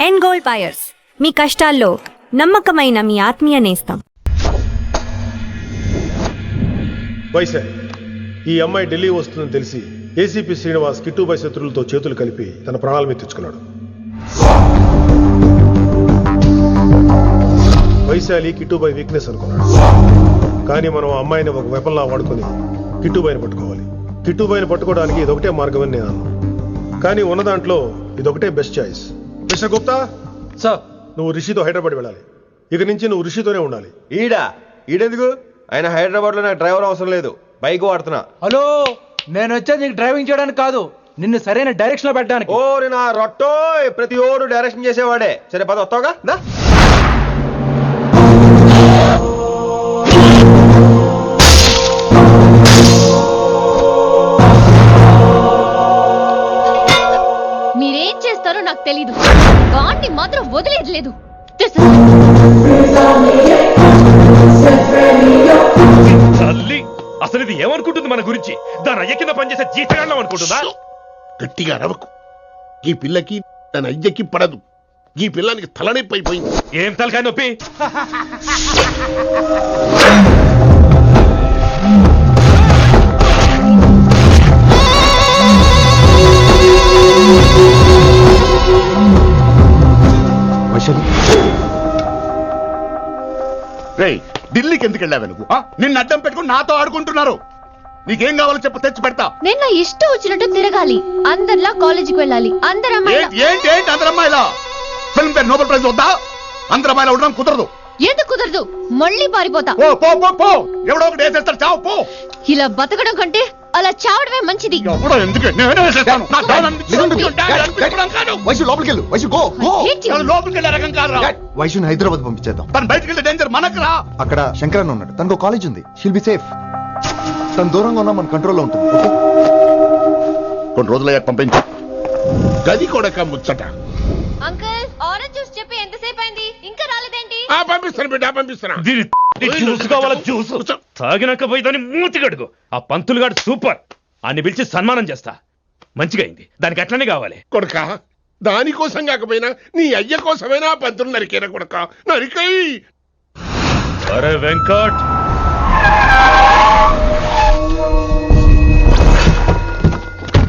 End gold buyers, మీ కష్టాల్లో నమ్మకమైన మీ ఆత్మీయ నేస్తం. వైశాలి, ఈ అమ్మాయి ఢిల్లీ వస్తుందని తెలిసి ఏసీపీ శ్రీనివాస్ కిట్టుబాయ్ శత్రులతో చేతులు కలిపి తన ప్రాణాల మీద తెచ్చుకున్నాడు. వైశాలి కిట్టుబాయ్ వీక్నెస్ అనుకున్నాడు. కానీ మనం ఆ అమ్మాయిని ఒక వెపన్లా వాడుకొని కిట్టుబాయిని పట్టుకోవాలి. కిట్టుబాయిని పట్టుకోవడానికి ఇదొకటే మార్గం అని నేను అన్నాను. కానీ ఉన్న దాంట్లో ఇదొకటే best choice. Mister Gupta sir, నువ్వు రిషితో హైదరాబాద్ వెళ్ళాలి. ఇక నుంచి నువ్వు రిషితోనే ఉండాలి. ఈడెందుకు? ఆయన హైదరాబాద్ లో నాకు డ్రైవర్ అవసరం లేదు, బైక్ వాడుతున్నా. హలో, నేను వచ్చేది నీకు డ్రైవింగ్ చేయడానికి కాదు, నిన్ను సరైన డైరెక్షన్ లో పెట్టడానికి. ఓ నా రొట్టో, ప్రతి ఓడు డైరెక్షన్ చేసేవాడే. సరే పద, వస్తావుగా? మీరేం చేస్తారో నాకు తెలీదు, వాడిని మాత్రం వదిలేదు లేదు. తల్లి, అసలు ఇది ఏమనుకుంటుంది మన గురించి? దాని అయ్య కింద పనిచేసే జీతగాళ్ళం అనుకుంటుందా? గట్టిగా రవకు. ఈ పిల్లకి తన అయ్యకి పడదు. ఈ పిల్లానికి తలనొప్పి అయిపోయింది. ఏం తలకాయ నొప్పి? రేయ్, ఢిల్లీకి ఎందుకు వెళ్ళావు నువ్వు? నిన్ను అడ్డం పెట్టుకుని నాతో ఆడుకుంటున్నారు. నీకేం కావాలో చెప్పు, తెచ్చి పెడతా. నేను నా ఇష్టం వచ్చినట్టు తిరగాలి, అందరిలా కాలేజీకి వెళ్ళాలి. ఏంటి అందరమ్మాయిలా? ఫిల్మ్ ఫేర్ నోబెల్ ప్రైజ్ వద్దా? అందరమ్మాయిలా ఉండడం కుదరదు. ఎందుకు కుదరదు? మళ్ళీ పారిపోతా. పో పో పో పో, ఎవడో ఒకటి వేసేస్తాడు, చావు పో. ఇలా బతకడం కంటే అలా చావడమే మంచిది. ఎవడో ఎందుకు? నేనే వేసేస్తాను. నా డాన్ అనిపించుకోవడం కాదు. వైశు లోపలికి వెళ్ళు. వైశు గో. లోపలికి వెళ్ళే రకం కాదురా. వైశుని హైదరాబాద్ పంపించేద్దాం. తను బయటికి వెళ్తే డేంజర్ మనకు రా. అక్కడ శంకరన్ ఉన్నాడు, తనకు కాలేజ్ ఉంది. She'll be safe. తను దూరంగా ఉన్నా మన కంట్రోల్లో ఉంటుంది. ఓకే, కొన్ని రోజులయ్యాక పంపించు. గది కూడా ముచ్చట. అంకుల్, ఆరెంజ్ జ్యూస్ చెప్పి ఎంతసేపు అయింది, ఇంకా రాలేదేంటి? పంపిస్తాను బిడ్డ, పంపిస్తాను. జ్యూస్ కావాలా? జ్యూస్ తాగినాక పోయి దాన్ని మూతి గడుగు. ఆ పంతులు గాడు సూపర్, అన్ని పిలిచి సన్మానం చేస్తా. మంచిగా అయింది, దానికి అట్లనే కావాలి. కొడుక, దానికోసం కాకపోయినా నీ అయ్య కోసమైనా పంతులు నరికేనా కొడుక, నరికై. అరే వెంకట్,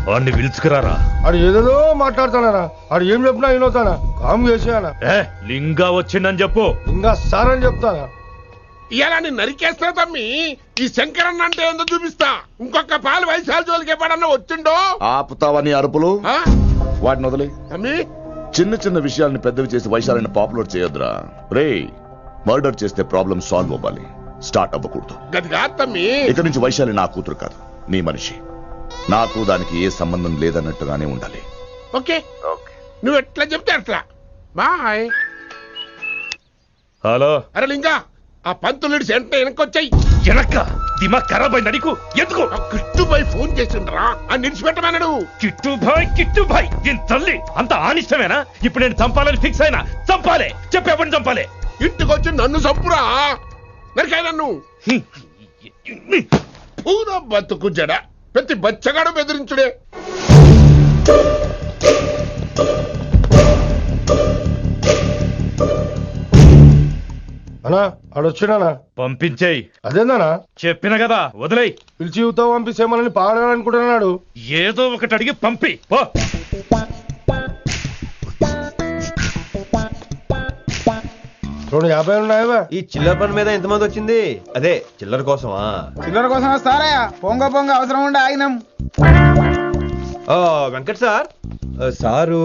వాడిని పిలుచుకురారా. ఆడు ఏదేదో మాట్లాడతానా? ఆడు ఏం చెప్పినా వినవుతానా? కామ్ చేసేయానా? లింగా వచ్చిందని చెప్పు. ఇంకా సార్ అని చెప్తానా? ఇలా నేను నరికేస్తా తమ్మి. ఈ శంకరన్న అంటే ఏందో చూపిస్తా. ఇంకొక పాలు వయసాల జోలికి ఎప్పుడన్నా వచ్చిండో ఆపుతావని అరుపులు. వాటిని వదిలే తమ్మి. చిన్న చిన్న విషయాల్ని పెద్దవి చేసి వైశాలని పాపులర్ చేయొద్దురా. రే, మర్డర్ చేస్తే ప్రాబ్లం సాల్వ్ అవ్వాలి, స్టార్ట్ అవ్వకూడదు. గది కాదు తమ్మి. ఇక నుంచి వైశాలి నా కూతురు కాదు, నీ మనిషి. నాకు దానికి ఏ సంబంధం లేదన్నట్టుగానే ఉండాలి. ఓకే, నువ్వు ఎట్లా చెప్తే అట్లా. బాయ్. హలో. అరే లింగా, ఆ పంతులుడి సెంటర్ వెనకొచ్చాయి. వెనక్క దిమాగ్ ఖరాబ్ అయింది నీకు? ఎందుకు? కిట్టుబాయ్ ఫోన్ చేసిండ్రా, అని నిడిచిపెట్టమన్నాడు. కిట్టుబాయ్ దీని తల్లి అంత ఆనిష్టమేనా? ఇప్పుడు నేను చంపాలని ఫిక్స్ అయినా. చంపాలే, చెప్పేపని చంపాలే. ఇంటికొచ్చి నన్ను చంపురా, నరికాయ నన్ను. పూరా బతుకు జడ, ప్రతి బచ్చగాడు బెదిరించుడే. అనా ఆడొచ్చినానా? పంపించేయి. అదేందానా? చెప్పిన కదా, వదిలేయ్. పిలిచి యువత పంపిసేమని పాడాలనుకుంటున్నాడు. ఏదో ఒకటి అడిగి పంపి పో. 250 ఉన్నాయా? ఈ చిల్లర పని మీద ఎంతమంది వచ్చింది? అదే చిల్లర కోసమా? చిల్లర కోసం వస్తారా? పొంగ అవసరం ఉండే ఆగినాం. వెంకట్ సార్. సారు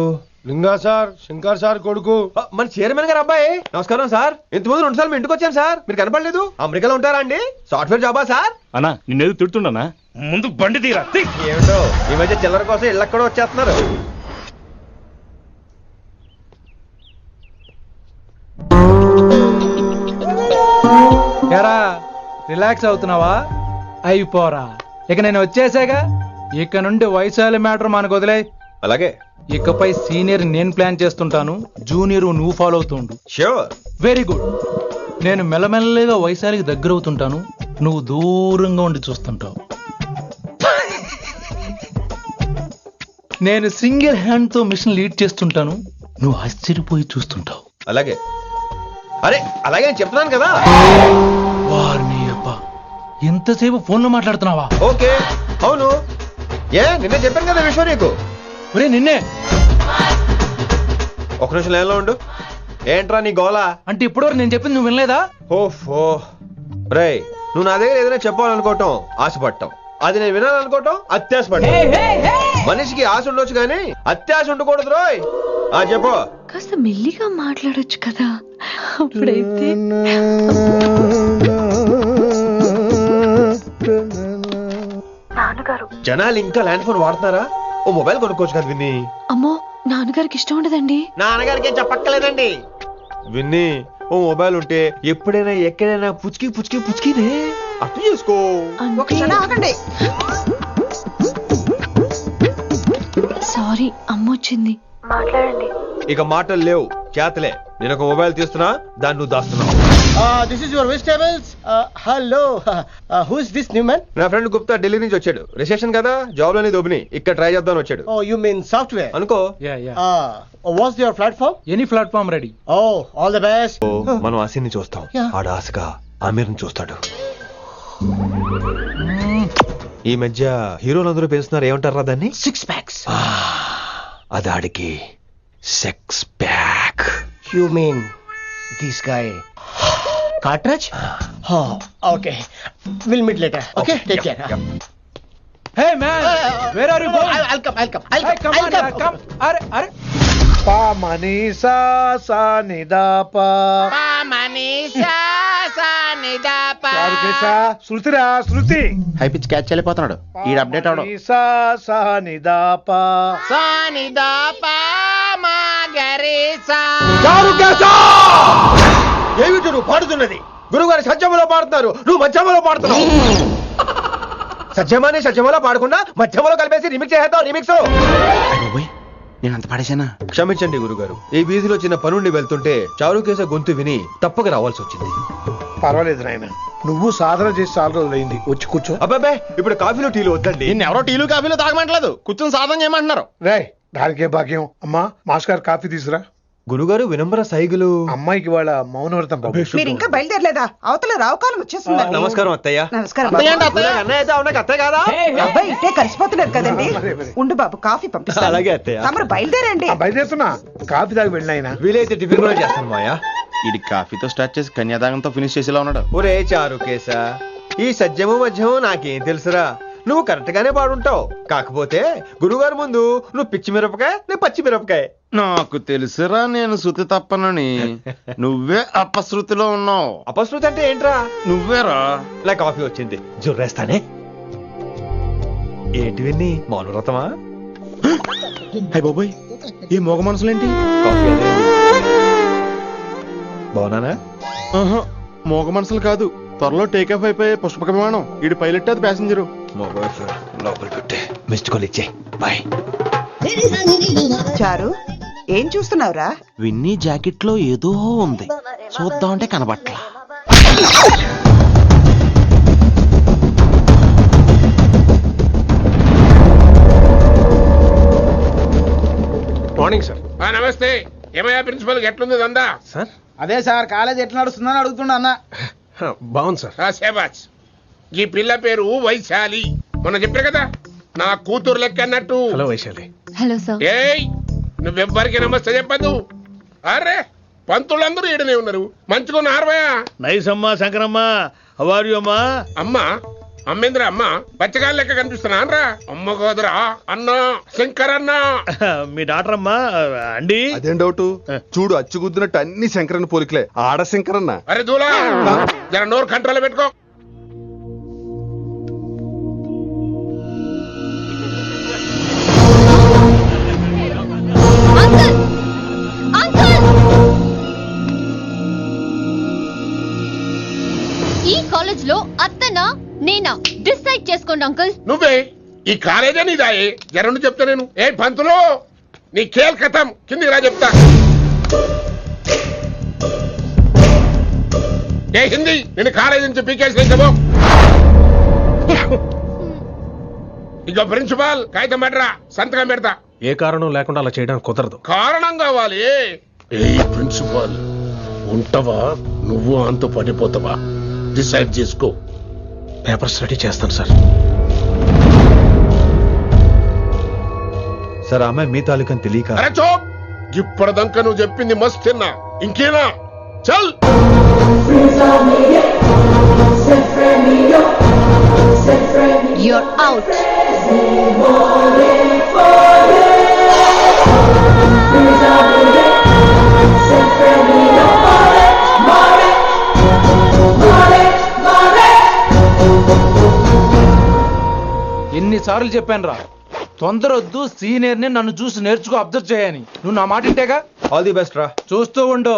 లింగా సార్, శంకర్ సార్ కొడుకు, మన చైర్మన్ గారు అబ్బాయి. నమస్కారం సార్. ఇంతకుముందు 2 సార్లు మీ ఇంటికి వచ్చాను సార్, మీరు కనపడలేదు. అమెరికాలో ఉంటారా అండి? సాఫ్ట్వేర్ జాబా సార్? అన్నా, నిన్నేది తిడుతున్నానా? ముందు బండి తీరా. ఏమిటో ఈ మధ్య చిల్లర కోసం ఇళ్ళక్కడ వచ్చేస్తున్నారు. రిలాక్స్ అవుతున్నావా? అయిపోరా, ఇక నేను వచ్చేసాగా. ఇక నుండి వైశాలి మ్యాటర్ మనకు వదిలే. అలాగే. ఇకపై సీనియర్ నేను ప్లాన్ చేస్తుంటాను, జూనియర్ నువ్వు ఫాలో అవుతుండు. ష్యూర్. Very good. నేను మెల్లమెల్లగా వైశాలికి దగ్గర అవుతుంటాను, నువ్వు దూరంగా ఉండి చూస్తుంటావు. నేను సింగిల్ హ్యాండ్ తో మిషన్ లీడ్ చేస్తుంటాను, నువ్వు ఆశ్చర్యపోయి చూస్తుంటావు. అలాగే అరే అలాగే అని చెప్తున్నాను కదా. వారిని అబ్బా ఎంతసేపు ఫోన్లో మాట్లాడుతున్నావా? ఓకే అవును నిన్నే చెప్పాను కదా విశ్వ నీకు. ఒరే నిన్నే. ఒక నిమిషం లైన్లో ఉండు. ఏంట్రా నీ గోలా? అంటే ఇప్పటివరకు నేను చెప్పింది నువ్వు వినలేదా? ఓఫో రేయ్, నువ్వు నా దగ్గర ఏదైనా చెప్పాలనుకోవటం ఆశపడటం, అది నేను వినాలనుకోవటం అత్యాశపడటం. మనిషికి ఆశ ఉండొచ్చు కానీ అత్యాశ ఉండకూడదు రోయ్. చెప్పు. కాస్త మెల్లిగా మాట్లాడొచ్చు కదా. అప్పుడైతే జనాలు ఇంకా ల్యాండ్ ఫోన్ వాడుతున్నారా? ఓ మొబైల్ కొనుక్కోవచ్చు కదా విన్ని. అమ్మో నాన్నగారికి ఇష్టం ఉండదండి. నాన్నగారికి ఏం చెప్పక్కర్లేదండి. విన్ని ఓ మొబైల్ ఉంటే ఎప్పుడైనా ఎక్కడైనా పుచ్చుకి పుచ్చుకి పుచ్చుకినే అర్థం చేసుకో. సారీ అమ్మొచ్చింది. మాట్లాడండి. ఇక మాటలు లేవు, చేతలే. నేను ఒక మొబైల్ తీస్తున్నా, దాన్ని నువ్వు దాస్తున్నావు. This is your vegetables. Hello, who is this new man? నా ఫ్రెండ్ గుప్తా ఢిల్లీ నుంచి వచ్చాడు. రిసెప్షన్ కదా, జాబ్ లోని దొబ్బిని ఇక్కడ ట్రై చేద్దాం వచ్చాడు. ఓ యు మీన్ సాఫ్ట్వేర్ అనుకో. What's your platform? Any platform ready. Oh all the best. మనం ఆసిని చూస్తాం, ఆడ ఆశగా ఆమీర్ని చూస్తాడు. ఈ మధ్య హీరోలందరూ పెంచుతున్నారు, ఏమంటారా దాన్ని? 6 packs. అది ఆడికి sex pack. You mean this guy? Cartridge? Oh, okay. We'll meet later. Okay, take care. Hey man, where are you going? I'll come. Hey, come on, yaar, come. Are. Pa manisa sa nida pa. Pa manisa sa nida pa. Charu kesa శృతిరా Shruti. High pitch catch వెళ్ళిపోతున్నాడు. ఈ update అవడం. Manisa sa nida pa. Sa nida pa ma garisa. చారు కేసా! ఏమిటి నువ్వు పాడుతున్నది? గురుగారు సత్యములో పాడుతున్నారు, నువ్వు మధ్యమలో పాడుతున్నావు. సత్యమాని సత్యములో పాడకుండా మధ్యమలో కలిపేసి రిమిక్స్ చేద్దాం. రిమిక్స్ నేను అంత పాడేశానా? క్షమించండి గురుగారు, ఈ వీధిలో చిన్న పనుండి వెళ్తుంటే చారుకేశ గొంతు విని తప్పక రావాల్సి వచ్చింది. పర్వాలేదు నాయన, నువ్వు సాధన చేసి చాలా రోజులు అయింది, వచ్చి కూర్చో. అబ్బాబే ఇప్పుడు కాఫీలు టీలు వద్దండి. ఎవరో టీలు కాఫీలు తాగమంటలేదు, కూర్చొని సాధన చేయమంటున్నారు. రే దానికే భాగ్యం. అమ్మా మాస్టర్ కాఫీ తీసురా. గురుగారు వినమ్ర సైగులు. అమ్మాయికి వాళ్ళ మౌనవ్రతం. మీరు ఇంకా బయలుదేరలేదా? అవతల రావుకాలం వచ్చేస్తుంది. నమస్కారం అత్తయ్య. నమస్కారం. అత్తయ్య కాదా? అబ్బాయి ఇట్టే కలిసిపోతున్నారు కదండి. ఉండు బాబు, కాఫీ పంపిస్తా. అలాగే అత్తయ్య. తమరు బయలుదేరండి. బయలుదేరుతున్నా, కాఫీ తాగి వెళ్ళినాయన. వీలైతే టిఫిన్ కూడా చేస్తాను మాయా. ఇది కాఫీతో స్టార్ట్ చేసి కన్యాదానంతో ఫినిష్ చేసేలా ఉన్నాడు. ఒరే చారుకేశ, ఈ సత్యము మధ్యము నాకేం తెలుసురా? నువ్వు కరెక్ట్ గానే పాడుంటావు, కాకపోతే గురుగారు ముందు నువ్వు పిచ్చి మిరపకాయ, నేను పచ్చి మిరపకాయ. నాకు తెలుసురా నేను శృతి తప్పనని. నువ్వే అపశృతిలో ఉన్నావు. అపశృతి అంటే ఏంట్రా? నువ్వేరా. నా కాఫీ వచ్చింది, జుర్రేస్తానే. ఏంటి విన్ని, మౌనవ్రతమా? హై బాబోయ్, ఈ మోగ మనసులేంటి? కాఫీ అదే. బాగున్నానా? మోగ మనసులు కాదు, త్వరలో టేకాఫ్ అయిపోయే పుష్పక విమానం. ఈడు పైలట్, అది ప్యాసింజరు. లోపల పెట్టే మిస్డ్ కాల్ ఇచ్చే. బాయ్. చారు, ఏం చూస్తున్నావురా? విన్నీ జాకెట్ లో ఏదో ఉంది, చూద్దామంటే కనబట్లా. Morning sir. నమస్తే. ఏమయ్యా ప్రిన్సిపల్, ఎట్లుంది దందా? సార్ అదే సార్, కాలేజ్ ఎట్లా నడుస్తుందని అడుగుతున్నా అన్న. బాగుంది సార్. శేబాజ్. ఈ పిల్ల పేరు వైశాలి. మొన్న చెప్పారు కదా, నా కూతురు లెక్క అన్నట్టు. హలో వైశాలి. Hello sir. ఏయ్, నువ్వెవ్వరికి నమస్తే చెప్పదు. అరే పంతులందరూ ఈడనే ఉన్నారు, మంచుకున్న ఆర్వయా. నైస్ అమ్మా శంకరమ్మ. హవారు అమ్మా? అమ్మా అమ్మేంద్ర అమ్మ పచ్చగాళ్ళ లెక్క కనిపిస్తున్నా రా. అమ్మ కాదురా అన్న, శంకరన్న. మీ డాక్టర్ అమ్మా అండి? అదేం డౌట్, చూడు అచ్చుగుద్దినట్టు అన్ని శంకరన్న పోలికలే. ఆడ శంకరన్న. అరే దూలా, జర నోరు కంట్రోల్ పెట్టుకో. అంకుల్! అంకుల్! ఈ కాలేజ్ లో అత్తనా నేనా డిసైడ్ చేసుకోండి అంకుల్. నువ్వే ఈ కాలేజా నీదాయే? జరండు చెప్తా నేను. ఏ పంతులు, నీ ఖేల్ కథం, కిందికి రా చెప్తా. ఏ హిందీ, నేను కాలేజీ నుంచి పీకేసి చెప్పు. ఇక ప్రిన్సిపాల్ కాగితం పడరా, సంతకం పెడతా. ఏ కారణం లేకుండా అలా చేయడానికి కుదరదు. కారణం కావాలి. ఏ ప్రిన్సిపాల్ ఉంటావా, నువ్వు అంత పడిపోతావా? డిసైడ్ చేసుకో. పేపర్స్ రెడీ చేస్తాను సార్. సార్ అమ్మాయి మీ తాలూకని తెలియక. అరే చోప్, ఇప్పటిదాకా నువ్వు చెప్పింది మస్త్ తిన్నా, ఇంకేనా? చల్. You're out. ఎన్నిసార్లు చెప్పాను రా, తొందరొద్దు, సీనియర్ని నన్ను చూసి నేర్చుకో, అబ్జర్వ్ చేయని. నువ్వు నా మాట ఇంటేగా. ఆల్ ది బెస్ట్ రా. చూస్తూ ఉండు,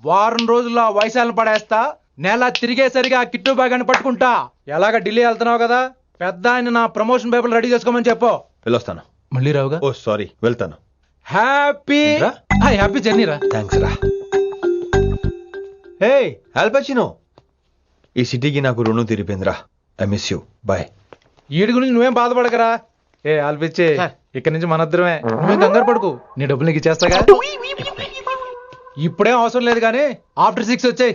వారం రోజుల్లో ఆ వయసాలను పడేస్తా. నెల తిరిగేసరిగా ఆ కిట్టు బాగాన్ని పట్టుకుంటా. ఎలాగ ఢిల్లీ వెళ్తున్నావు కదా, పెద్ద ఆయన నా ప్రమోషన్ పేపర్లు రెడీ చేసుకోమని చెప్పు. వెళ్ళొస్తాను. మళ్ళీ రావుగా. ఓ సారీ, వెళ్తాను. హ్యాపీ హ్యాపీ జర్నీ రా. థ్యాంక్స్ రా. హే ఆల్పచినో, ఈ సిటీకి నాకు రుణం తీరిపోయిందిరా. I miss you. బాయ్. వీడి గురించి నువ్వేం బాధపడకరా. ఏ ఆల్పిచ్చే, ఇక్కడి నుంచి మనద్దరమే. నువ్వేం కంగారు పడుకు, నీ డబ్బులు నీకు ఇచ్చేస్తాగా. ఇప్పుడేం అవసరం లేదు కానీ ఆఫ్టర్ 6 వచ్చాయి.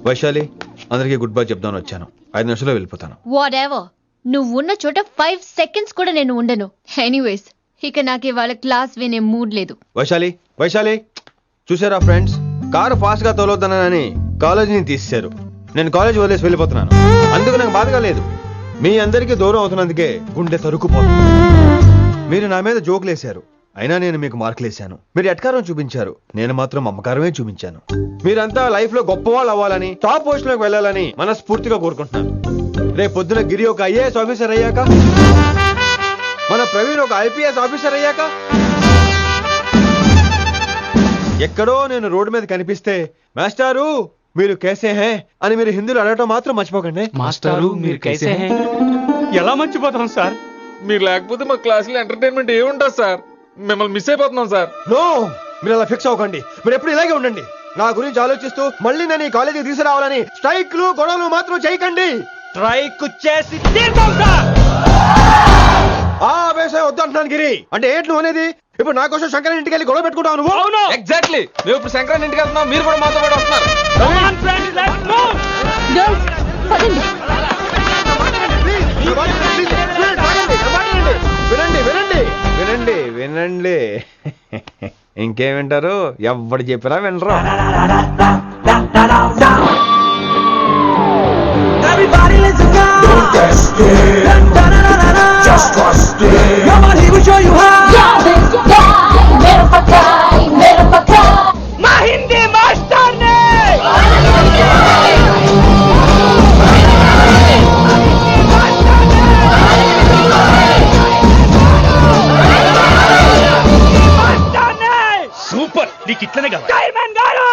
వైశాలి, అందరికీ గుడ్ బై చెప్దామని వచ్చాను. 5 నిమిషాల్లో వెళ్ళిపోతాను. వాట్ ఎవర్, నువ్వు ఉన్న చోట 5 seconds కూడా నేను ఉండను. ఎనీవేస్, ఇక నాకు ఇవాళ క్లాస్ వినే మూడ్ లేదు. వైశాలి, వైశాలి, చూసారా ఫ్రెండ్స్, కారు ఫాస్ట్ గా తోలొద్దనని కాలేజీని తీసేశారు. నేను కాలేజ్ వదిలేసి వెళ్ళిపోతున్నాను. అందుకు నాకు బాధగా లేదు. మీ అందరికీ దూరం అవుతున్నందుకే గుండె తరుక్కుపోతుంది. మీరు నా మీద జోకులేశారు, అయినా నేను మీకు మార్కులేశాను. మీరు ఎట్కారం చూపించారు, నేను మాత్రం అమ్మకారమే చూపించాను. మీరంతా లైఫ్ లో గొప్పవాళ్ళు అవ్వాలని, టాప్ పొజిషన్ లోకి వెళ్ళాలని మనస్ఫూర్తిగా కోరుకుంటున్నాను. రేపు పొద్దున గిరి ఒక IAS ఆఫీసర్ అయ్యాక, మన ప్రవీణ్ ఒక IPS ఆఫీసర్ అయ్యాక, ఎక్కడో నేను రోడ్డు మీద కనిపిస్తే మాస్టారు మీరు కేసే హే అని మీరు హిందీలో అడగటం మాత్రం మర్చిపోకండి. మాస్టారు మీరు కైసే హై? ఎలా మర్చిపోతాం సార్? మీరు లేకపోతే మా క్లాసులో ఎంటర్టైన్మెంట్ ఏముంటుంది సార్? మిమ్మల్ని మిస్ అయిపోతున్నాం సార్. నో, మీరు అలా ఫిక్స్ అవ్వకండి. మీరు ఎప్పుడు ఇలాగే ఉండండి. నా గురించి ఆలోచిస్తూ మళ్ళీ నేను ఈ కాలేజీకి తీసుకురావాలని స్ట్రైక్లు గొడవలు మాత్రం చేయకండి. స్ట్రైక్ చేసి తీర్థం సార్. ఆ వ్యవసాయం వద్దంటున్నాను గిరి. అంటే ఏంటి నువ్వు అనేది? ఇప్పుడు నా కోసం శంకర్ ఇంటికి వెళ్ళి గొడవ పెట్టుకుంటావు నువ్వు? అవును, ఎగ్జాక్ట్లీ. మేము ఇప్పుడు శంకరాన్ని ఇంటికి వెళ్తున్నాం, మీరు కూడా మాతో పాటు వస్తున్నారు. Come on, friends, let's move. Girls, పదండి. వినండి వినండి వినండి వినండి. ఇంకేం వింటారు? ఎవడు చెప్పినా వినరు. Everybody listen now. Don't get scared. Just trust it. Come on, he will show you how. మా హిందీ మాస్టర్ నే సూపర్. నీకు ఇట్లనే కావాలి. చైర్మన్ గారు,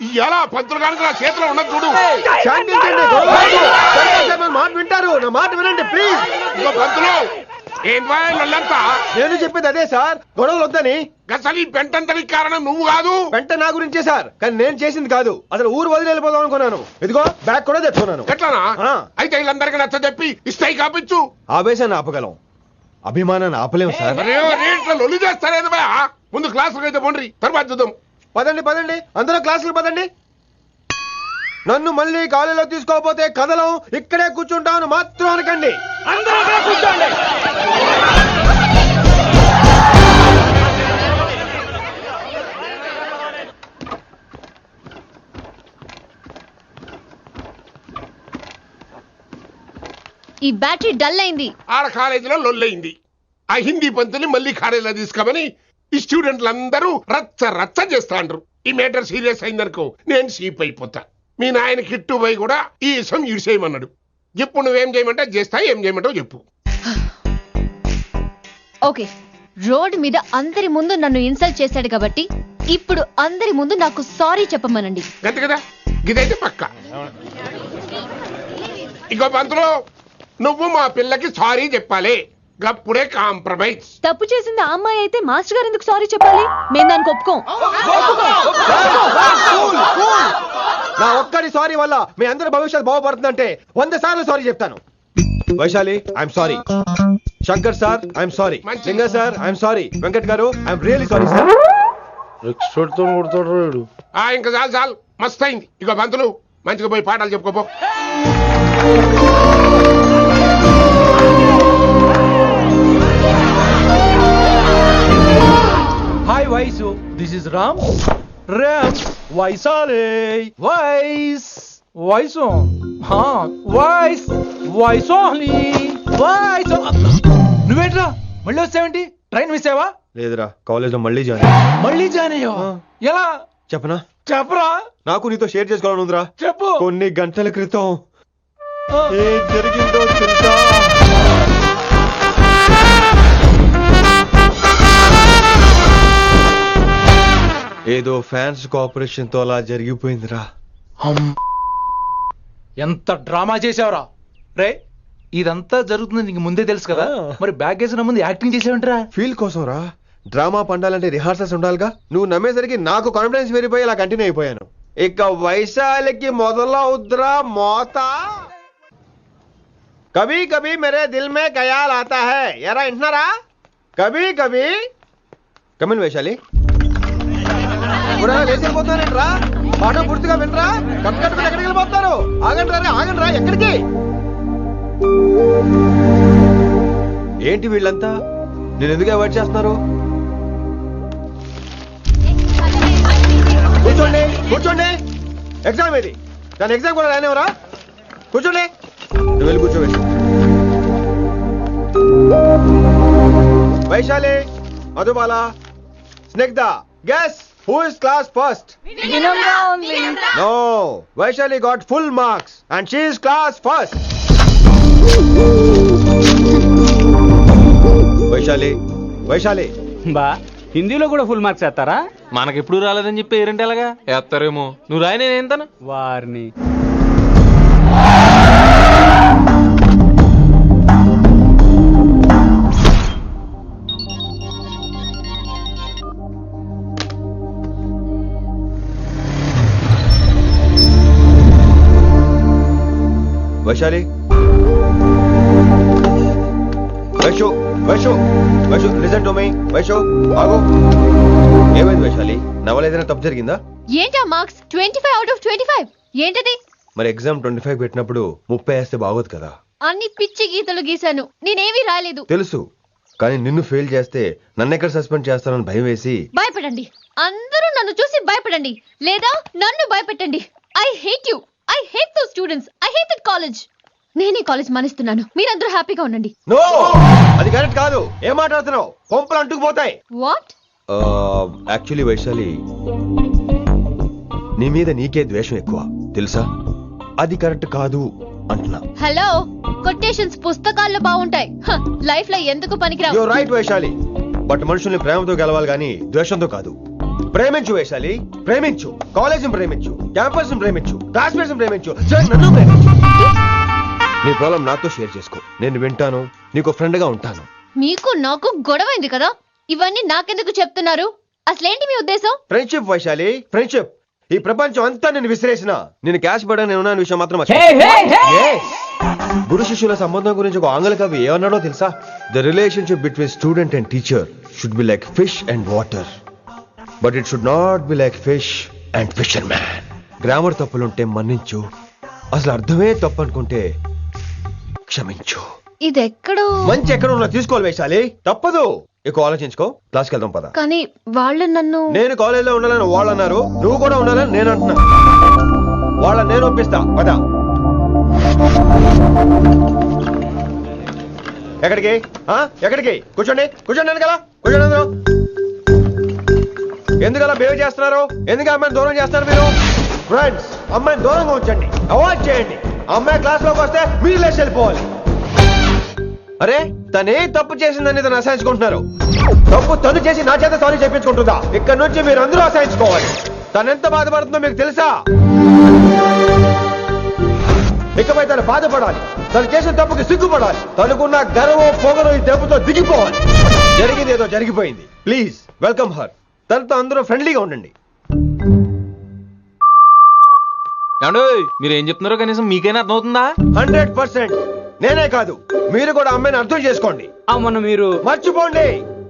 ఇవాళ పంతులు గారికి నా చేతిలో ఉన్నది చూడు. శాంతించండి, గొడవ వద్దు. మాట వింటారు, నా మాట వినండి ప్లీజ్. ఇగో పంతులు, ఏం వాళ్ళంతా నేను చెప్పేది అదే సార్, గొడవలు వద్దని. అసలు ఈ పెంటంతరికి కారణం నువ్వు కాదు. వెంట నా గురించే సార్, కానీ నేను చేసింది కాదు. అసలు ఊరు వదిలి వెళ్ళిపోదాం అనుకున్నాను. ఇదిగో బ్యాగ్ కూడా తెచ్చుకున్నాను. ఎట్లానా? ఆ. అయితే వీళ్ళందరికీ నచ్చ చెప్పి ఇస్తాయి కాపించు. ఆవేశాన్ని ఆపగలం, అభిమానాన్ని ఆపలేము సార్. రేట్ల లొల్లి చేస్తారేది బా. ముందు క్లాసులకు అయితే పోండి, తర్వాత చూద్దాం. పదండి పదండి, అందరూ క్లాసులు పదండి. నన్ను మళ్ళీ కాలేజీలో తీసుకోకపోతే కదలం, ఇక్కడే కూర్చుంటాను మాత్రం అనకండి. అందరూ అక్కడ కూర్చోండి. ఈ బ్యాటరీ డల్ అయింది. ఆడ కాలేజీలో లొల్లయింది. ఆ హిందీ పంతుని మళ్ళీ కాలేజీలో తీసుకోమని ఈ స్టూడెంట్లందరూ రచ్చ రచ్చ చేస్తాండ్రు. ఈ మేటర్ సీరియస్ అయిందనుకో నేను సీప్ అయిపోతా. మీ నాయన కిట్టు పోయి కూడా ఈ విషయం ఇడిసేయమన్నాడు. ఇప్పుడు నువ్వేం చేయమంటే చేస్తా, ఏం చేయమంటావు చెప్పు. ఓకే, రోడ్ మీద అందరి ముందు నన్ను ఇన్సల్ట్ చేశాడు కాబట్టి ఇప్పుడు అందరి ముందు నాకు సారీ చెప్పమనండి. గంతే కదా, ఇదైతే పక్క. ఇంకో పంతులు, నువ్వు మా పిల్లకి సారీ చెప్పాలి. గప్పుడే కాంప్రమైజ్. తప్పు చేసింది ఆ అమ్మాయి అయితే మాస్టర్ గారు ఎందుకు సారీ చెప్పాలి? మేము దానికి ఒప్పుకోం. నా ఒక్కడి సారీ వల్ల మీ అందరి భవిష్యత్తు బాగుపడుతుందంటే 100 సార్లు సారీ చెప్తాను. Vaishali I'm sorry. Shankar sir I'm sorry. Singer sir I'm sorry. Venkat garu I'm really sorry sir. Expert తో కొడతాడు. ఇంకా చాలు చాలు, మస్త్ అయింది. ఇక పంతులు మంచిగా పోయి పాఠాలు చెప్పుకోపో. Hi Vaisu, this is Ram. వైసాలే వైస్ వైసు వైస్ వైసోహ్లీ వైస్. నువ్వేంట్రా మళ్ళీ వచ్చావేంటి? ట్రైన్ మిస్ అయ్యావా? లేదురా, కాలేజ్ లో మళ్ళీ జాయిన్. మళ్ళీ జాయిన్ అయ్యావా? ఎలా చెప్పనా? చెప్పరా. నాకు నీతో షేర్ చేసుకోవాలని ఉందిరా. చెప్పు. కొన్ని గంటల క్రితం ఏం జరిగిందో తెలుసా? ఏదో ఫ్యాన్స్ కోఆపరేషన్ తో అలా జరిగిపోయిందిరా. ఎంత డ్రామా చేసావురా రే. ఇదంతా జరుగుతుంది నీకు ముందే తెలుసు కదా, మరి బ్యాగ్ వేసిన ముందు యాక్టింగ్ చేసావంటరా? ఫీల్ కోసం రా. డ్రామా పండాలంటే రిహార్సల్స్ ఉండాలిగా. నువ్వు నమ్మేసరికి నాకు కాన్ఫిడెన్స్ పెరిగిపోయి ఇలా కంటిన్యూ అయిపోయాను. ఇక వైశాలికి మొదలవుద్రా మోత. కభీ కభీ మేరే దిల్ మే ఖయాల్ ఆతా హై. ఎరా వింటున్నారా? కభీ కభీ. కమిన్ వైశాలి. లేచిపోతానంట్రా. పాఠం పూర్తిగా వినరా? కట్టుకట్టుకుని ఎక్కడికి వెళ్ళిపోతారు? ఆగండి రా, ఆగండి రా. ఎక్కడికి? ఏంటి వీళ్ళంతా నేను ఎందుకు అవాయిడ్ చేస్తున్నారు? కూర్చోండి కూర్చోండి. ఎగ్జామ్ ఏది? దాని ఎగ్జామ్ కూడా రానివరా? కూర్చోండి. నువ్వు వెళ్ళి కూర్చోవేసి. Vaishali, Madhubala, Snigdha, guess who is class first? No, Vaishali got full marks and she is class first. Vaishali Vaishali బా హిందీలో కూడా ఫుల్ మార్క్స్ వేస్తారా? మనకెప్పుడు రాలేదని చెప్పి ఏరంటే ఎలాగా వేస్తారేమో. నువ్వు రాయి, నేను ఏంతను వారిని. Vaishali, Vaishu Vaishu Vaishu listen to me. Vaishu ఆగు. ఏమైంది వైశాలి? నవల ఏదైనా తప్పు జరిగిందా? ఏంటా మార్క్స్? 25 out of 25 ఏంటది? మరి ఎగ్జామ్ 25 పెట్టినప్పుడు 30 వేస్తే బాగోదు కదా. అన్ని పిచ్చి గీతలు గీశాను, నేనేమీ రాలేదు. తెలుసు, కానీ నిన్ను ఫెయిల్ చేస్తే నన్నెక్కడ సస్పెండ్ చేస్తానని భయం వేసి. భయపడండి, అందరూ నన్ను చూసి భయపడండి, లేదా నన్ను భయపెట్టండి. I hate you. I hate those students. I hate that college. నేనే కాలేజ్ మానేస్తున్నాను. మీరందరూ హ్యాపీగా ఉండండి. నో, అది కరెక్ట్ కాదు. ఏం మాట్లాడుతున్నావు? కొంపలు అంటుకుపోతాయి. వాట్? యాక్చువల్లీ వైశాలి, నీ మీద నీకే ద్వేషం ఎక్కువ తెలుసా? అది కరెక్ట్ కాదు అంటున్నా. హలో, కొటేషన్స్ పుస్తకాల్లో బాగుంటాయి, లైఫ్ లో ఎందుకు పనికిరావు. You are right Vaishali, but మనుషుల్ని ప్రేమతో గెలవాలి గాని ద్వేషంతో కాదు. ప్రేమించు వైశాలి, ప్రేమించు. కాలేజీని ప్రేమించు, క్యాంపస్ ప్రేమించు, క్లాస్మేట్స్ ప్రేమించు, నన్ను ప్రేమించు. నీ ప్రాబ్లం నాతో షేర్ చేసుకో. నేను వింటాను, నీకు ఫ్రెండ్ గా ఉంటాను. మీకు నాకు గొడవైంది కదా, ఇవన్నీ నాకెందుకు చెప్తున్నారు? అసలేంటి మీ ఉద్దేశం? Friendship Vaishali, friendship. ఈ ప్రపంచం అంతా నేను విసిరేసిన నేను క్యాష్ పడా నేను ఉన్న విషయం మాత్రం గురు శిష్యుల సంబంధం గురించి ఒక ఆంగ్ల కవి ఏమన్నాడో తెలుసా? The relationship between student and teacher should be like fish and water, but it should not be like fish and fisherman. Grammar తప్పులుంటే మన్నించు, అసలు అర్థమే తప్పు అనుకుంటే క్షమించు. ఇది ఎక్కడో మంచి ఎక్కడ ఉన్నా తీసుకోవాలి వైశాలి, తప్పదు. ఎక్కువ ఆలోచించుకో, క్లాస్కి వెళ్దాం పద. కానీ వాళ్ళు నన్ను, నేను కాలేజీలో ఉండాలని వాళ్ళు అన్నారు, నువ్వు కూడా ఉండాలని నేను అంటున్నా. వాళ్ళ నేను ఒప్పిస్తా పద. ఎక్కడికి? ఎక్కడికి? కూర్చోండి కూర్చోండి కదా, కూర్చోండి అందరూ. ఎందుకు అలా బిహేవ్ చేస్తున్నారు? ఎందుకు అమ్మాయిని దూరం చేస్తారు మీరు? ఫ్రెండ్స్, అమ్మాయిని దూరంగా ఉంచండి, అవాయిడ్ చేయండి. అమ్మాయి క్లాస్ లోకి వస్తే మీరు లేచి వెళ్ళిపోవాలి. అరే, తనే తప్పు చేసిందని తను అసహించుకుంటున్నారు. తప్పు తను చేసి నా చేత సారీ చెప్పించుకుంటుందా? ఇక్కడ నుంచి మీరు అందరూ అసహించుకోవాలి. తనెంత బాధపడుతుందో మీకు తెలుసా? ఇక ఇకపై తను బాధపడాలి, తను చేసిన తప్పుకి సిగ్గుపడాలి, తనకున్న గర్వం పొగరు ఈ దెబ్బతో దిగిపోవాలి. జరిగింది ఏదో జరిగిపోయింది. Please welcome her. తనతో అందరూ ఫ్రెండ్లీగా ఉండండి. ఏమండో మీరు ఏం చెప్తున్నారో కనీసం మీకైనా అర్థమవుతుందా? 100%. నేనే కాదు, మీరు కూడా అమ్మాయిని అర్థం చేసుకోండి. మొన్న మీరు మర్చిపోండి,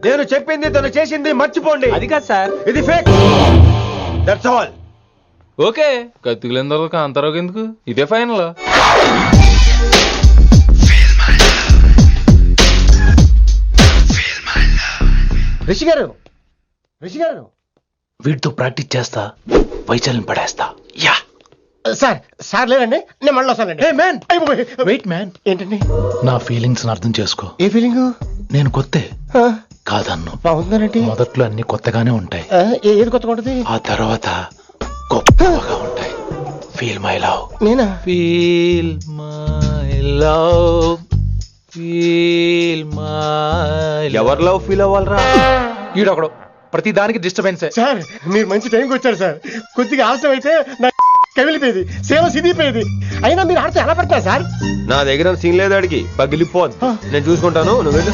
నేను చెప్పింది తను చేసింది మర్చిపోండి. అది కాదు సార్, ఇది ఫేక్. That's all. ఓకే, కత్తిలేని తర్వాత కాంతారావు ఎందుకు? ఇదే ఫైనల్. రిషి గారు, రిషి గారు, వీటితో ప్రాక్టీస్ చేస్తా, వైశాల్యం పడేస్తా. యా సార్ సార్ లేదండి, నేను మళ్ళీ వస్తానండి. వెయిట్ మ్యాన్, ఏంటండి? నా ఫీలింగ్స్ అర్థం చేసుకో. ఏ ఫీలింగ్? నేను కొత్తే కాదన్ను. బాగుందండి. మొదట్లో అన్ని కొత్తగానే ఉంటాయి, ఏది కొత్తగా ఉంటుంది? ఆ తర్వాత గొప్పగా ఉంటాయి. Feel my love. నేనా? Feel my love, feel my. ఎవరు లవ్ ఫీల్ అవ్వాలరా? ఈడొకడు ప్రతి దానికి డిస్టర్బెన్సే. సార్ మీరు మంచి టైంకి వచ్చారు సార్. కొద్దిగా ఆలస్యం అయితే నా కమిలిపోయేది, సేవ సిదిపోయేది. అయినా మీరు ఆడితే ఎలా పడతారు సార్? నా దగ్గర సీన్ లేదు, అడిగి పగిలిపోద్ది. నేను చూసుకుంటాను, నువ్వు వెళ్ళు.